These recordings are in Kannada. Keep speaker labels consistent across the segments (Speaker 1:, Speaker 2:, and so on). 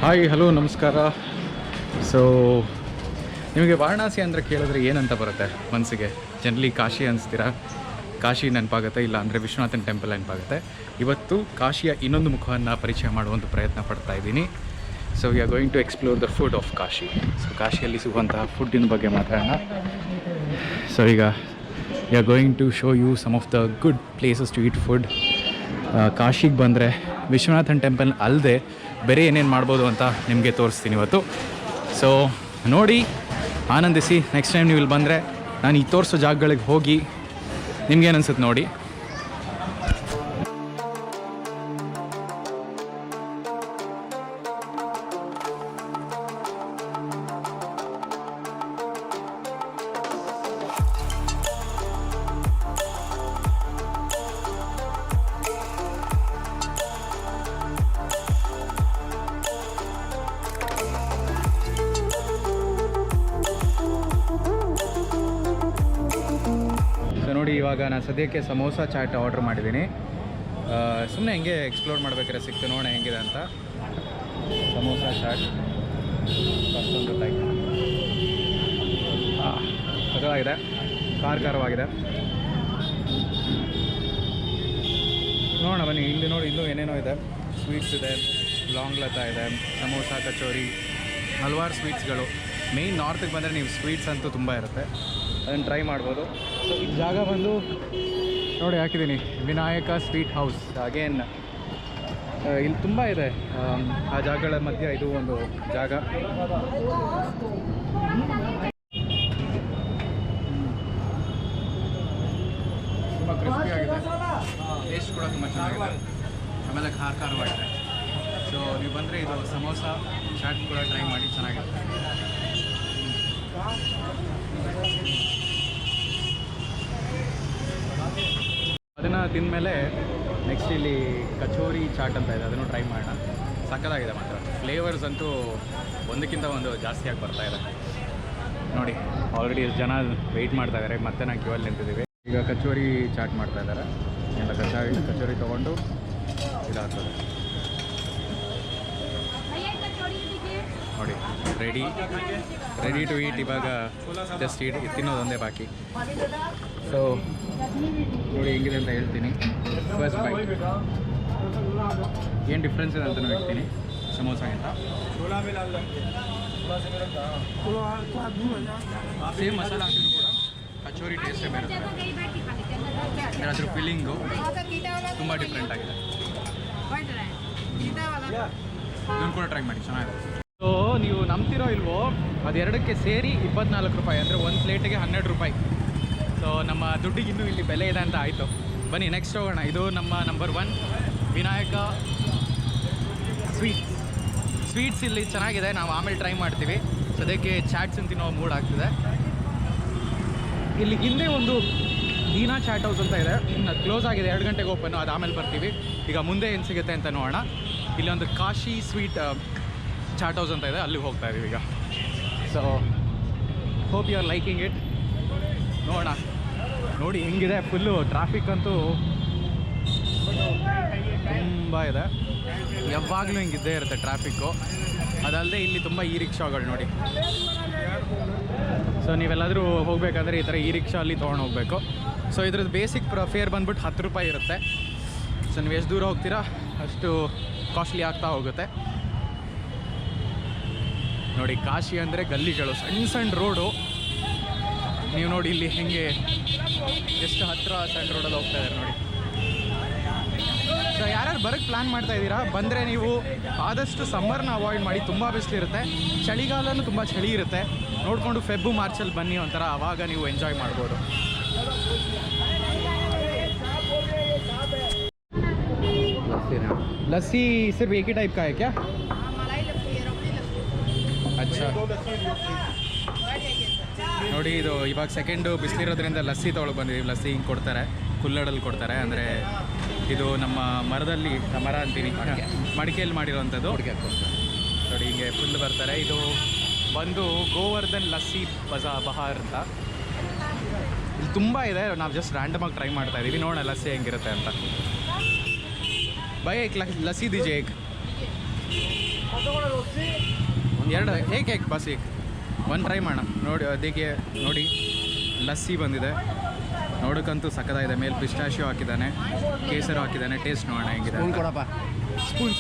Speaker 1: ಹಾಯ್ ಹಲೋ ನಮಸ್ಕಾರ. ಸೊ ನಿಮಗೆ ವಾರಣಾಸಿ ಅಂದರೆ ಕೇಳಿದ್ರೆ ಏನಂತ ಬರುತ್ತೆ ಮನಸ್ಸಿಗೆ? ಜನರಲಿ ಕಾಶಿ ಅನಿಸ್ತೀರಾ, ಕಾಶಿ ನೆನಪಾಗುತ್ತೆ, ಇಲ್ಲ ಅಂದರೆ ವಿಶ್ವನಾಥನ್ ಟೆಂಪಲ್ ನೆನಪಾಗುತ್ತೆ. ಇವತ್ತು ಕಾಶಿಯ ಇನ್ನೊಂದು ಮುಖವನ್ನು ಪರಿಚಯ ಮಾಡುವಂಥ ಪ್ರಯತ್ನ ಪಡ್ತಾ ಇದ್ದೀನಿ. So we are going to explore the food of Kashi. So ಕಾಶಿಯಲ್ಲಿ ಸಿಗುವಂತಹ ಫುಡ್ಡಿನ ಬಗ್ಗೆ ಮಾತಾಡೋಣ. ಸೊ ಈಗ we are going to show you some of the good places to eat food. ಕಾಶಿಗೆ ಬಂದರೆ ವಿಶ್ವನಾಥನ್ ಟೆಂಪಲ್ ಅಲ್ಲದೆ ಬೇರೆ ಏನೇನು ಮಾಡ್ಬೋದು ಅಂತ ನಿಮಗೆ ತೋರಿಸ್ತೀನಿ ಇವತ್ತು. ಸೊ ನೋಡಿ, ಆನಂದಿಸಿ. ನೆಕ್ಸ್ಟ್ ಟೈಮ್ ನೀವು ಇಲ್ಲಿ ಬಂದರೆ ನಾನು ಈ ತೋರಿಸೋ ಜಾಗಗಳಿಗೆ ಹೋಗಿ ನಿಮ್ಗೇನು ಅನ್ಸುತ್ತೆ ನೋಡಿ. ನೋಡಿ, ಇವಾಗ ನಾನು ಸದ್ಯಕ್ಕೆ ಸಮೋಸಾ ಚಾಟ್ ಆರ್ಡ್ರ್ ಮಾಡಿದ್ದೀನಿ. ಸುಮ್ಮನೆ ಹೆಂಗೆ ಎಕ್ಸ್ಪ್ಲೋರ್ ಮಾಡಬೇಕಾದ್ರೆ ಸಿಕ್ತು, ನೋಡೋಣ ಹೆಂಗಿದೆ ಅಂತ. ಸಮೋಸಾ ಚಾಟ್ ಅಷ್ಟೊಂದು ಟೈಪ್ ಸಗವಾಗಿದೆ, ಖಾರವಾಗಿದೆ. ನೋಡೋಣ ಬನ್ನಿ. ಇಲ್ಲಿ ನೋಡಿ, ಇಲ್ಲೂ ಏನೇನೋ ಇದೆ. ಸ್ವೀಟ್ಸ್ ಇದೆ, ಲಾಂಗ್ ಲತಾ ಇದೆ, ಸಮೋಸಾ, ಕಚೋರಿ, ಹಲವಾರು ಸ್ವೀಟ್ಸ್ಗಳು. ಮೇಯ್ನ್ ನಾರ್ತಿಗೆ ಬಂದರೆ ನೀವು ಸ್ವೀಟ್ಸ್ ಅಂತೂ ತುಂಬ ಇರುತ್ತೆ, ಅದನ್ನು ಟ್ರೈ ಮಾಡ್ಬೋದು. ಸೊ ಈ ಜಾಗ ಬಂದು ನೋಡಿ ಹಾಕಿದ್ದೀನಿ, ವಿನಾಯಕ ಸ್ವೀಟ್ ಹೌಸ್. ಅಗೇನ್ ಇಲ್ಲಿ ತುಂಬ ಇದೆ. ಆ ಜಾಗಗಳ ಮಧ್ಯೆ ಇದು ಒಂದು ಜಾಗ. ತುಂಬ ಕ್ರಿಸ್ಪಿ ಆಗಿದೆ, ಟೇಸ್ಟ್ ಕೂಡ ತುಂಬ ಚೆನ್ನಾಗಿದೆ, ಆಮೇಲೆ ಖಾರವಾಗಿದೆ. ಸೊ ನೀವು ಬಂದರೆ ಇದು ಸಮೋಸಾ ಚಾಟ್ ಕೂಡ ಟ್ರೈ ಮಾಡಿ, ಚೆನ್ನಾಗಿರುತ್ತೆ. ಅದನ್ನು ತಿಂದಮೇಲೆ ನೆಕ್ಸ್ಟ್ ಇಲ್ಲಿ ಕಚೋರಿ ಚಾಟ್ ಅಂತ ಇದೆ, ಅದನ್ನು ಟ್ರೈ ಮಾಡೋಣ. ಸಕ್ಕತ್ತಾಗಿದೆ ಮಾತ್ರ. ಫ್ಲೇವರ್ಸ್ ಅಂತೂ ಒಂದಕ್ಕಿಂತ ಒಂದು ಜಾಸ್ತಿಯಾಗಿ ಬರ್ತಾ ಇದೆ. ನೋಡಿ, ಆಲ್ರೆಡಿ ಎಷ್ಟು ಜನ ವೆಯ್ಟ್ ಮಾಡ್ತಾ ಇದ್ದಾರೆ, ಮತ್ತೆ ನಾವು ಕ್ಯೂವಲ್ಲಿ ನಿಂತಿದ್ದೀವಿ. ಈಗ ಕಚೋರಿ ಚಾಟ್ ಮಾಡ್ತಾ ಇದ್ದಾರೆ ಎಲ್ಲ. ಕಚೋರಿ ತೊಗೊಂಡು ಇದಾಗ್ತದೆ ನೋಡಿ. Ready to eat. ಇವಾಗ ಜಸ್ಟ್ ತಿನ್ನೋದೊಂದೇ ಬಾಕಿ. ಸೊ ನೋಡಿ ಹೆಂಗಿದೆ ಅಂತ ಹೇಳ್ತೀನಿ. ಫಸ್ಟ್ ಬೈಟ್ ಏನು ಡಿಫ್ರೆನ್ಸ್ ಇದೆ ಅಂತಲೂ ಹೇಳ್ತೀನಿ ಸಮೋಸಾಗಿಂತ. ಸೇಮ್ ಮಸಾಲ ಹಾಕಿದ್ರು ಕೂಡ ಕಚೋರಿ ಟೇಸ್ಟೇ ಬೇರೆ, ಅದ್ರ ಫೀಲಿಂಗು ತುಂಬ ಡಿಫ್ರೆಂಟ್ ಆಗಿದೆ. ಇದನ್ನು ಕೂಡ ಟ್ರೈ ಮಾಡಿ, ಚೆನ್ನಾಗಿದೆ. ಸೊ ನೀವು ನಂಬ್ತಿರೋ ಇಲ್ವೋ, ಅದೆರಡಕ್ಕೆ ಸೇರಿ 24 ರೂಪಾಯಿ, ಅಂದರೆ ಒಂದು ಪ್ಲೇಟಿಗೆ 12 ರೂಪಾಯಿ. ಸೊ ನಮ್ಮ ದುಡ್ಡಿಗೆ ಇನ್ನೂ ಇಲ್ಲಿ ಬೆಲೆ ಇದೆ ಅಂತ ಆಯಿತು. ಬನ್ನಿ ನೆಕ್ಸ್ಟ್ ಹೋಗೋಣ. ಇದು ನಮ್ಮ ನಂಬರ್ 1 ವಿನಾಯಕ ಸ್ವೀಟ್ಸ್. ಇಲ್ಲಿ ಚೆನ್ನಾಗಿದೆ, ನಾವು ಆಮೇಲೆ ಟ್ರೈ ಮಾಡ್ತೀವಿ. ಸದ್ಯಕ್ಕೆ ಚಾಟ್ಸ್ ತಿನ್ನೋ ಮೂಡ್ ಆಗ್ತಿದೆ. ಇಲ್ಲಿ ಹಿಂದೆ ಒಂದು ದೀನಾ ಚಾಟ್ ಹೌಸ್ ಅಂತ ಇದೆ, ಅದು ಕ್ಲೋಸ್ ಆಗಿದೆ, 2 ಗಂಟೆಗೆ ಓಪನ್ನು. ಅದು ಆಮೇಲೆ ಬರ್ತೀವಿ. ಈಗ ಮುಂದೆ ಏನು ಸಿಗುತ್ತೆ ಅಂತ ನೋಡೋಣ. ಇಲ್ಲಿ ಒಂದು ಕಾಶಿ ಸ್ವೀಟ್ ಚಾಟ್ ಹೌಸ್ ಅಂತ ಇದೆ, ಅಲ್ಲಿಗೆ ಹೋಗ್ತಾ ಇದ್ದೀವಿ ಈಗ. So hope you are liking it. ನೋಡೋಣ. ನೋಡಿ ಹೆಂಗಿದೆ, ಫುಲ್ಲು ಟ್ರಾಫಿಕ್ ಅಂತೂ ತುಂಬ ಇದೆ, ಯಾವಾಗಲೂ ಹಿಂಗಿದ್ದೇ ಇರುತ್ತೆ ಟ್ರಾಫಿಕ್ಕು. ಅದಲ್ಲದೆ ಇಲ್ಲಿ ತುಂಬ ಈ ರಿಕ್ಷಾಗಳು ನೋಡಿ. ಸೊ ನೀವೆಲ್ಲಾದರೂ ಹೋಗಬೇಕಾದ್ರೆ ಈ ಥರ ಈ ರಿಕ್ಷಾ ಅಲ್ಲಿ ತೊಗೊಂಡು ಹೋಗಬೇಕು. ಸೊ ಇದ್ರದ್ದು ಬೇಸಿಕ್ ಫೇರ್ ಬಂದ್ಬಿಟ್ಟು 10 ರೂಪಾಯಿ ಇರುತ್ತೆ. ಸೊ ನೀವು ಎಷ್ಟು ದೂರ ಹೋಗ್ತೀರಾ ಅಷ್ಟು ಕಾಸ್ಟ್ಲಿ ಆಗ್ತಾ ಹೋಗುತ್ತೆ. ನೋಡಿ, ಕಾಶಿ ಅಂದರೆ ಗಲ್ಲಿಗಳು, ಸಣ್ಣ ಸಣ್ಣ ರೋಡು. ನೀವು ನೋಡಿ ಇಲ್ಲಿ ಹೆಂಗೆ ಎಷ್ಟು ಹತ್ತಿರ ಸಣ್ಣ ರೋಡಲ್ಲಿ ಹೋಗ್ತಾ ಇದ್ದಾರೆ ನೋಡಿ. ಸೊ ಯಾರ್ಯಾರು ಬರೋಕ್ಕೆ ಪ್ಲ್ಯಾನ್ ಮಾಡ್ತಾ ಇದ್ದೀರಾ, ಬಂದರೆ ನೀವು ಆದಷ್ಟು ಸಮ್ಮರ್ನ ಅವಾಯ್ಡ್ ಮಾಡಿ, ತುಂಬ ಬಿಸಿಲಿರುತ್ತೆ. ಚಳಿಗಾಲನೂ ತುಂಬ ಚಳಿ ಇರುತ್ತೆ. ನೋಡಿಕೊಂಡು ಫೆಬ್ರು ಮಾರ್ಚಲ್ಲಿ ಬನ್ನಿ, ಒಂಥರ ಆವಾಗ ನೀವು ಎಂಜಾಯ್ ಮಾಡ್ಬೋದು. लस्सी सिर्फ एक ही टाइप का है क्या? अच्छा. ನೋಡಿ, ಇದು ಇವಾಗ ಸೆಕೆಂಡು ಬಿಸಿಲಿರೋದ್ರಿಂದ ಲಸ್ಸಿ ತೊಗೊಳಕ್ಕೆ ಬಂದಿದ್ದೀವಿ. ಲಸ್ಸಿ ಹಿಂಗೆ ಕೊಡ್ತಾರೆ, ಕುಲ್ಲಡಲ್ಲಿ ಕೊಡ್ತಾರೆ. ಅಂದರೆ ಇದು ನಮ್ಮ ಮರದಲ್ಲಿ, ಮರ ಅಂತೀನಿ, ಮಡಿಕೆಯಲ್ಲಿ ಮಾಡಿರೋವಂಥದ್ದು. ನೋಡಿ ಹಿಂಗೆ ಫುಲ್ ಬರ್ತಾರೆ. ಇದು ಬಂದು ಗೋವರ್ಧನ್ ಲಸ್ಸಿ ಬಹಾರ್ ಅಂತ. ಇಲ್ಲಿ ತುಂಬ ಇದೆ, ನಾವು ಜಸ್ಟ್ ರ್ಯಾಂಡಮಾಗಿ ಟ್ರೈ ಮಾಡ್ತಾ ಇದ್ದೀವಿ. ನೋಡೋಣ ಲಸ್ಸಿ ಹೆಂಗಿರುತ್ತೆ ಅಂತ. भाई एक लस्सी दीजिए एक. ಎರಡು ಏಕೆ ಬಸ್ ಏಕ್ ಒಂದು ಟ್ರೈ ಮಾಡೋಣ ನೋಡಿ. ಅದಕ್ಕೆ ನೋಡಿ ಲಸ್ಸಿ ಬಂದಿದೆ, ನೋಡೋಕ್ಕಂತೂ ಸಕ್ಕತ್ತಾಗಿದೆ. ಮೇಲೆ ಪಿಸ್ಟಾಶಿಯೋ ಹಾಕಿದ್ದಾನೆ, ಕೇಸರು ಹಾಕಿದ್ದಾನೆ. ಟೇಸ್ಟ್ ನೋಡೋಣ ಹೆಂಗಿದೆ.
Speaker 2: ಕೊಡಪ್ಪ,
Speaker 1: ಸ್ಪೂನ್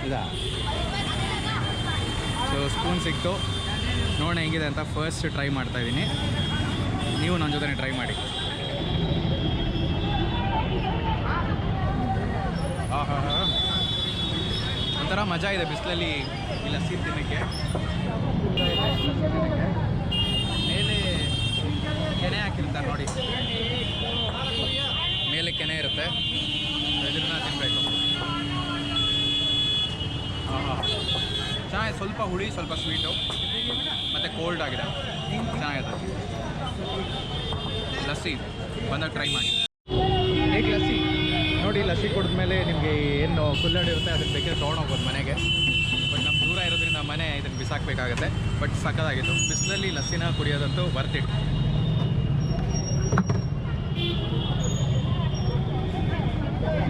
Speaker 1: ಇದಾ. ಸೊ ಸ್ಪೂನ್ ಸಿಕ್ತು, ನೋಡೋಣ ಹೆಂಗಿದೆ ಅಂತ ಫಸ್ಟ್ ಟ್ರೈ ಮಾಡ್ತಾಯಿದ್ದೀನಿ. ನೀವು ನನ್ನ ಜೊತೆ ಟ್ರೈ ಮಾಡಿ. ಒಂಥರ ಮಜಾ ಇದೆ ಬಿಸಿಲಲ್ಲಿ ಈ ಲಸ್ಸಿ ತಿನ್ನೋಕ್ಕೆ. ಮೇಲೆ ಕೆನೆ ಹಾಕಿರ್ತಾರೆ ನೋಡಿ, ಮೇಲೆ ಕೆನೆ ಇರುತ್ತೆ, ಇದನ್ನ ತಿನ್ನಬೇಕು. ಚೆನ್ನಾಗಿದೆ, ಸ್ವಲ್ಪ ಹುಳಿ ಸ್ವಲ್ಪ ಸ್ವೀಟು ಮತ್ತು ಕೋಲ್ಡ್ ಆಗಿದೆ, ಚೆನ್ನಾಗಿದೆ. ಲಸ್ಸಿ ಬಂದಾಗ ಟ್ರೈ ಮಾಡಿ. ಹೇಗೆ ಲಸ್ಸಿ ನೋಡಿ, ಲಸ್ಸಿ ಕುಡಿದ್ಮೇಲೆ ನಿಮಗೆ ಏನು ಕುಲ್ಲಡಿ ಇರುತ್ತೆ ಅದನ್ನು ಬೇಕಾದ್ರೆ ತೊಗೊಂಡೋಗ್ಬೋದು ಮನೆಗೆ. ಬಟ್ ನಮ್ಮ ದೂರ ಇರೋದ್ರಿಂದ ಮನೆ ಇದನ್ನು ಬಿಸಾಕಬೇಕಾಗತ್ತೆ. ಬಟ್ ಸಕ್ಕತ್ತಾಗಿತ್ತು. ಬಿಸಿಲಲ್ಲಿ ಲಸ್ಸಿನ ಕುಡಿಯೋದಂತೂ ವರ್ತ್ ಇಟ್.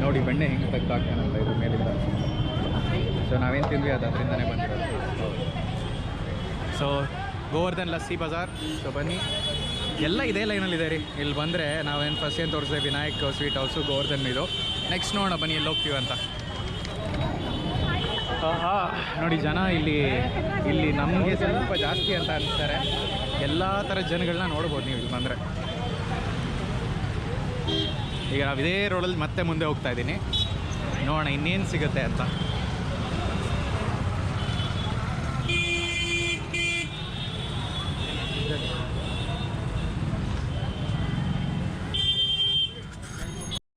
Speaker 1: ನೋಡಿ ಬೆಣ್ಣೆ ಹೆಂಗೆ ತೆಗ್ದಾಕ್ತಾನಂತ ಇದ್ರ ಮೇಲಿಂದ. ಸೊ ನಾವೇನು ತಿಂದ್ವಿ ಅದು ಅದರಿಂದನೇ ಬಂದಿರೋದು. ಸೊ ಗೋವರ್ಧನ್ ಲಸ್ಸಿ ಬಜಾರ್. ಸೊ ಬನ್ನಿ, ಎಲ್ಲ ಇದೇ ಲೈನಲ್ಲಿದೆ ರೀ. ಇಲ್ಲಿ ಬಂದರೆ ನಾವೇನು ಫಸ್ಟ್ ಏನು ತೋರಿಸಿದೆ, ವಿನಾಯಕ್ ಸ್ವೀಟ್ ಹೌಸು, ಗೋವರ್ಧನ್ ಇದು. ನೆಕ್ಸ್ಟ್ ನೋಡೋಣ ಬನ್ನಿ ಎಲ್ಲಿ ಹೋಗ್ತೀವಿ ಅಂತ. ನೋಡಿ ಜನ ಇಲ್ಲಿ ನಮಗೆ ಸ್ವಲ್ಪ ಜಾಸ್ತಿ ಅಂತ ಅನಿಸ್ತಾರೆ. ಎಲ್ಲ ಥರದ ಜನಗಳನ್ನ ನೋಡ್ಬೋದು ನೀವು ಇಲ್ಲಿ ಬಂದರೆ. ಈಗ ನಾವು ಇದೇ ರೋಡಲ್ಲಿ ಮತ್ತೆ ಮುಂದೆ ಹೋಗ್ತಾ ಇದ್ದೀನಿ, ನೋಡೋಣ ಇನ್ನೇನು ಸಿಗುತ್ತೆ ಅಂತ.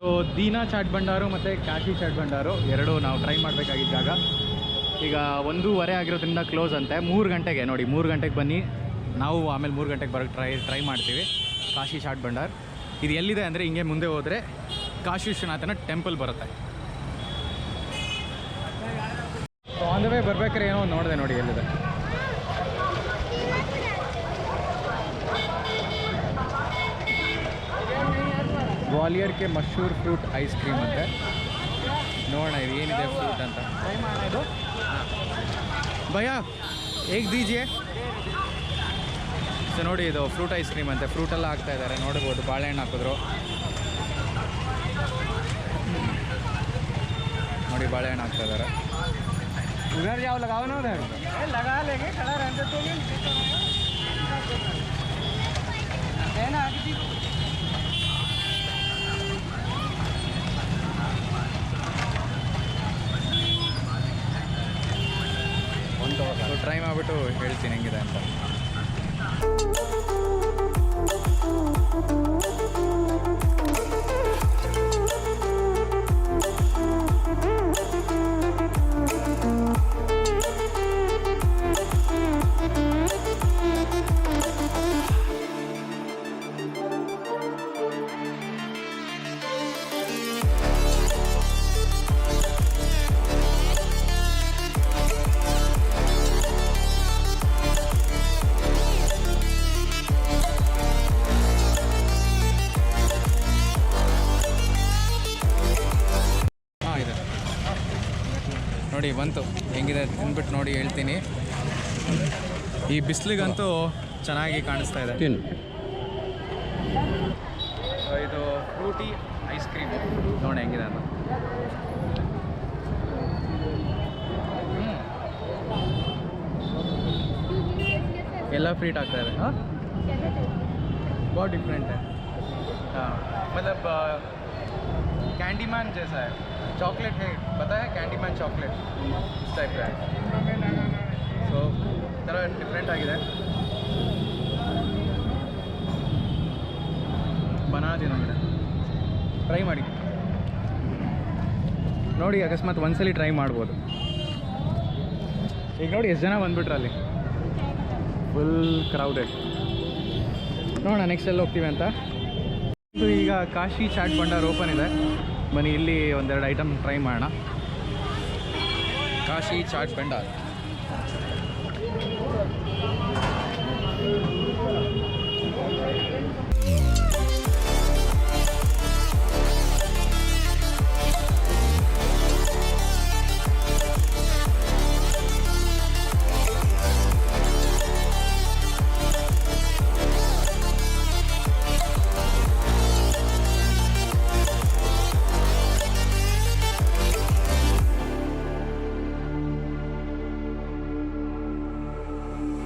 Speaker 1: ಸೊ ದೀನಾ ಚಾಟ್ ಭಂಡಾರು ಮತ್ತು ಕಾಶಿ ಚಾಟ್ ಭಂಡಾರು ಎರಡು ನಾವು ಟ್ರೈ ಮಾಡಬೇಕಾಗಿದ್ದ ಜಾಗ. ಈಗ 1:15 ಆಗಿರೋದ್ರಿಂದ ಕ್ಲೋಸ್ ಅಂತೆ. 3 ಗಂಟೆಗೆ ನೋಡಿ, 3 ಗಂಟೆಗೆ ಬನ್ನಿ. ನಾವು ಆಮೇಲೆ 3 ಗಂಟೆಗೆ ಬರೋಕ್ಕೆ ಟ್ರೈ ಮಾಡ್ತೀವಿ. ಕಾಶಿ ಚಾಟ್ ಭಂಡಾರ್ ಇದು ಎಲ್ಲಿದೆ ಅಂದರೆ ಹಿಂಗೆ ಮುಂದೆ ಹೋದರೆ ಕಾಶಿ ವಿಶ್ವನಾಥನ ಟೆಂಪಲ್ ಬರುತ್ತೆ. ಸೊ ಆನ್ ದ ವೇ ಬರ್ಬೇಕಾದ್ರೆ ಏನೋ ಒಂದು ನೋಡಿದೆ ನೋಡಿ ಎಲ್ಲಿದೆ. ಗ್ವಾಲಿಯರ್ ಕೆ ಮಶಹೂರ್ ಫ್ರೂಟ್ ಐಸ್ ಕ್ರೀಮ್ ಅಂತೆ. ನೋಡೋಣ ಇದು ಏನಿದೆ ಫ್ರೂಟ್ ಅಂತ. ಇದು ಭಯ್ಯ ಹೇಗೆ ದೀಜಿಯೇ. ಸೊ ನೋಡಿ ಇದು ಫ್ರೂಟ್ ಐಸ್ ಕ್ರೀಮ್ ಅಂತೆ. ಫ್ರೂಟೆಲ್ಲ ಹಾಕ್ತಾ ಇದ್ದಾರೆ ನೋಡ್ಬೋದು. ಬಾಳೆಹಣ್ಣು ಹಾಕಿದ್ರು ನೋಡಿ, ಬಾಳೆಹಣ್ಣು ಹಾಕ್ತಾ ಇದ್ದಾರೆ.
Speaker 2: ಉಧರ್ ಯಾವ ಲಗಾವ ನಾ ಉಧರ್ ಲಗಾ ಲೇಂಗೆ ಖಡಾ रहते तो है ना आगे
Speaker 1: ಸೊ ಟ್ರೈ ಮಾಡಿಬಿಟ್ಟು ಹೇಳ್ತೀನಿ ಹೆಂಗಿದೆ ಅಂತ. ನೋಡಿ ಬಂತು ಹೆಂಗಿದೆ ತಿಂದ್ಬಿಟ್ಟು ನೋಡಿ ಹೇಳ್ತೀನಿ. ಈ ಬಿಸಿಲಿಗಂತೂ ಚೆನ್ನಾಗಿ ಕಾಣಿಸ್ತಾ ಇದೆ. ಇದು ಫ್ರೂಟಿ ಐಸ್ ಕ್ರೀಮ್ ನೋಡಿ ಹೆಂಗಿದೆ ಅಂತ. ಎಲ್ಲ ಫ್ರೀಟ್ ಆಗ್ತಾ ಇದೆ. ಹಾಂ बहुत डिफरेंट है. हाँ मतलब कैंडी मैन जैसा है. चॉकलेट है, पता है कैंडी मैन चॉकलेट इस टाइप का है. सो थोड़ा डिफरेंट आಗಿದೆ. बनादी ನಮಗೆ ಟ್ರೈ ಮಾಡಿ ನೋಡಿ. ಅಕಸ್ಮಾತ್ ಒಂದ್ಸಲಿ ಟ್ರೈ ಮಾಡ್ಬೋದು. ಈಗ ನೋಡಿ ಎಷ್ಟು ಜನ ಬಂದುಬಿಟ್ರೆ ಅಲ್ಲಿ ಫುಲ್ ಕ್ರೌಡೆಡ್. ನೋಡೋಣ ನೆಕ್ಸ್ಟ್ ಎಲ್ಲಿ ಹೋಗ್ತೀವಿ ಅಂತ. ಈಗ ಕಾಶಿ ಚಾಟ್ ಭಂಡಾರ್ ಓಪನ್ ಇದೆ. ಬನ್ನಿ ಇಲ್ಲಿ ಒಂದೆರಡು ಐಟಮ್ ಟ್ರೈ ಮಾಡೋಣ. ಕಾಶಿ ಚಾಟ್ ಭಂಡಾರ್